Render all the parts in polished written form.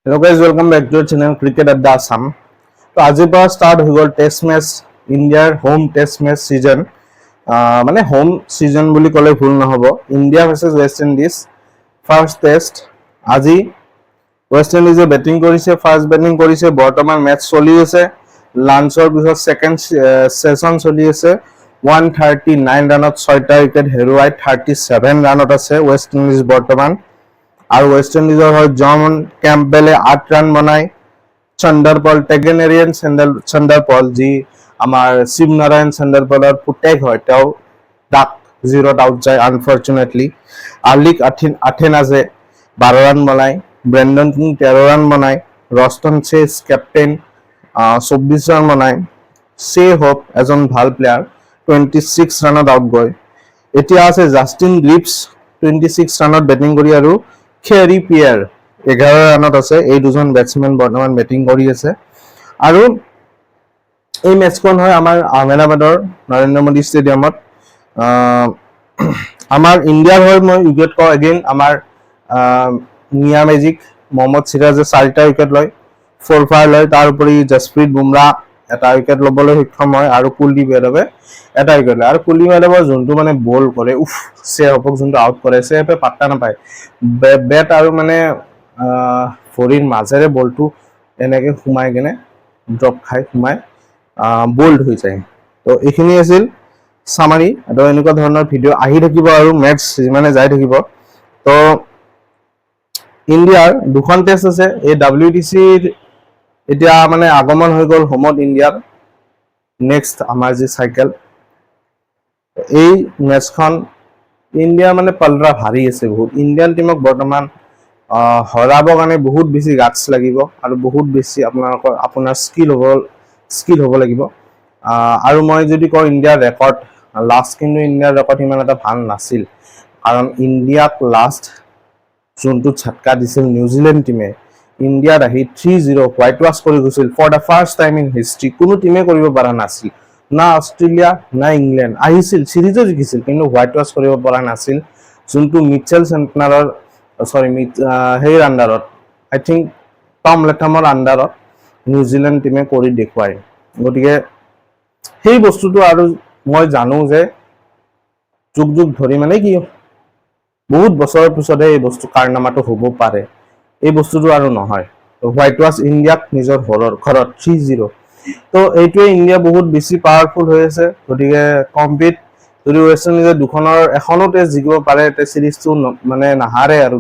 Hello guys, welcome back to our channel Cricket at the Assam. So আজিৰ পৰা start হৈ গ'ল test match ইণ্ডিয়াৰ হোম টেষ্ট মেচ সিজন মানে home season বুলি ক'লে ভুল নহ'ব India versus West Indies first test আজি ৱেষ্ট ইণ্ডিজে বেটিং কৰিছে ফাৰ্ষ্ট বেটিং কৰিছে বৰ্তমান মেচ চলি আছে লাঞ্চৰ পিছত সেকেন্ড সেশন চলি আছে 139 ৰানত 6টা উইকেট হেৰুৱাই 37 ৰানত আছে ৱেষ্ট ইণ্ডিজ বৰ্তমান और वेस्ट इंडीजर হয় জন ক্যাম্পবেলে 8 ৰান বনায় চন্ডাৰপল টেগেনেৰিয়ান চন্ডাৰপল যি আমাৰ শিৱনাৰায়ণ চন্ডাৰপলৰ পুতেক হয় তেওঁ ডাক জিৰোত আউট যায় আনফৰচুনেটলি আলিক আথেনাজে 12 ৰান বনায় ব্ৰেণ্ডন কিং 13 ৰান বনায় ৰস্টন চেজ ক্যাপ্টেন 24 ৰান বনায় সে হোপ এজন ভাল প্লেয়াৰ 26 ৰানত আউট গয় এতিয়া আছে জাস্টিন গ্ৰিপছ 26 ৰানত বেটিং কৰি আৰু খেৰি পিয়াৰ 11 ৰানত আছে এই দুজন ব্যাটসম্যান বৰ্তমান বেটিং কৰি আছে আৰু এই মেচখন হয় আমাৰ আহমেদাবাদৰ নৰেন্দ্ৰ মোদী ষ্টেডিয়ামত আমাৰ ইণ্ডিয়াৰ হয় মই উইকেট কওঁ এগেইন আমাৰ মিয়া মেজিক মোহাম্মদ সিৰাজে 4টা উইকেট লয় 4 ফাৰ লয় তাৰ উপৰি জসপ্ৰীত বুমৰা এটা উইকেট লবলৈ সক্ষম হয় আৰু কুলদীপ যাদৱে এটা উইকেট লয় আৰু কুলদীপ যাদৱৰ যোনটো মানে বল কৰে উফ সে হপক যোনটো আউট কৰে সে হেপে পাত্তা নাপায় বেট আৰু মানে ফৰিন মাজেৰে বলটো এনেকে ঘুমাই কেনে ড্ৰপ খাই ঘুমাই বোল্ড হৈ যায় তো এইখিনি আছিল সামাৰি আৰু এনেকুৱা ধৰণৰ ভিডিও আহি থাকিব আৰু মেচ যিমানে যাই থাকিব তো ইণ্ডিয়াৰ দুখন টেষ্ট আছে এই WTCৰ এতিয়া মানে আগমন হৈ গ'ল হোমত ইণ্ডিয়াৰ নেক্সট আমাৰ যি সাইকেল এই মেচখন ইণ্ডিয়া মানে পাল্লা ভাৰী আছে বহুত ইণ্ডিয়ান টিমক বৰ্তমান হৰাবৰ কাৰণে বহুত বেছি গাটস লাগিব আৰু বহুত বেছি আপোনাৰ স্কিল হ'ব লাগিব আৰু মই যদি কওঁ ইণ্ডিয়াৰ ৰেকৰ্ড লাষ্ট কিন্তু ইণ্ডিয়াৰ ৰেকৰ্ড ইমান এটা ভাল নাছিল কাৰণ ইণ্ডিয়াক লাষ্ট যোনটো ঝটকা দিছিল নিউজিলেণ্ড টিমে ইণ্ডিয়াত আহি 3-0 হোৱাইট ওয়াশ কৰি গৈছিল for the first time in history কোনো টিমে কৰিব পৰা নাছিল না অস্ট্ৰেলিয়া না ইংল্যান্ড আহিছিল সিৰিজো জিকিছিল কিন্তু হোৱাইট ওয়াশ কৰিব পৰা নাছিল যোনটো মিচেল সেন্টনাৰৰ হেৰ আন্ডাৰত আই থিংক টম লেথামৰ আন্ডাৰত নিউজিলেণ্ড টিমে কৰি দেখুৱায় গতিকে সেই বস্তুটো আৰু মই জানো যে যুগ ধৰি মানে কি বহুত বছৰৰ পিছতে এই বস্তু কাৰনামাটো হ'ব পাৰে এই বস্তুটো আৰু নহয় হোৱাইট ওয়াশ ইণ্ডিয়াক নিজৰ ঘৰত 3-0 তো এইটোৱে ইণ্ডিয়া বহুত বেছি পাৱাৰফুল হৈ আছে গতিকে কম্পিট যদি ৱেষ্ট ইণ্ডিজে দুখনৰ এখনো টেষ্ট জিকিব পাৰে তে সিৰিজটো মানে নাহাৰে আৰু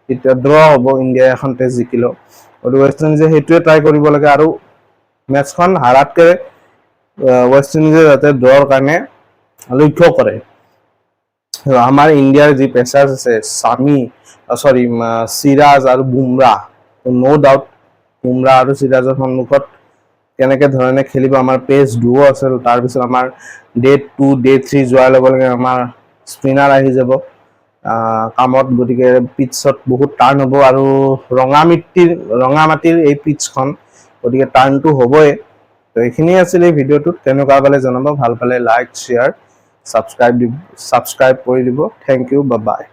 এতিয়া ড্ৰ হ'ব ইণ্ডিয়া এখন টেষ্ট জিকিলো আৰু ৱেষ্ট ইণ্ডিজে সেইটোৱে ট্ৰাই কৰিব লাগে আৰু মেচখন হাৰাতকে ৱেষ্ট ইণ্ডিজে যাতে ড্ৰৰ কাৰণে লক্ষ্য কৰে আমাৰ ইণ্ডিয়াৰ যি পেচাৰ্ছ আছে সিৰাজ আৰু বুমৰা নো ডাউট বুমৰা আৰু সিৰাজৰ সন্মুখত কেনেকে ধৰণে খেলিব আমাৰ পেস ডুও আছিল তাৰ পিছত আমাৰ ডে 2 ডে 3 যোৱাৰ লগে লগে আমাৰ স্পিনাৰ আহি যাব কামত গতিকে পিটছত বহুত টাৰ্ণ হ'ব আৰু ৰঙামাটিৰ এই পিটছখন গতিকে টাৰ্ণটো হ'বই তো এইখিনি আছিল এই ভিডিঅ'টোত কেনেকুৱা পালে জনাব ভাল পালে লাইক শ্বেয়াৰ সাবস্ক্ৰাইব কৰি দিব থ্যাংক ইউ বাই বাই।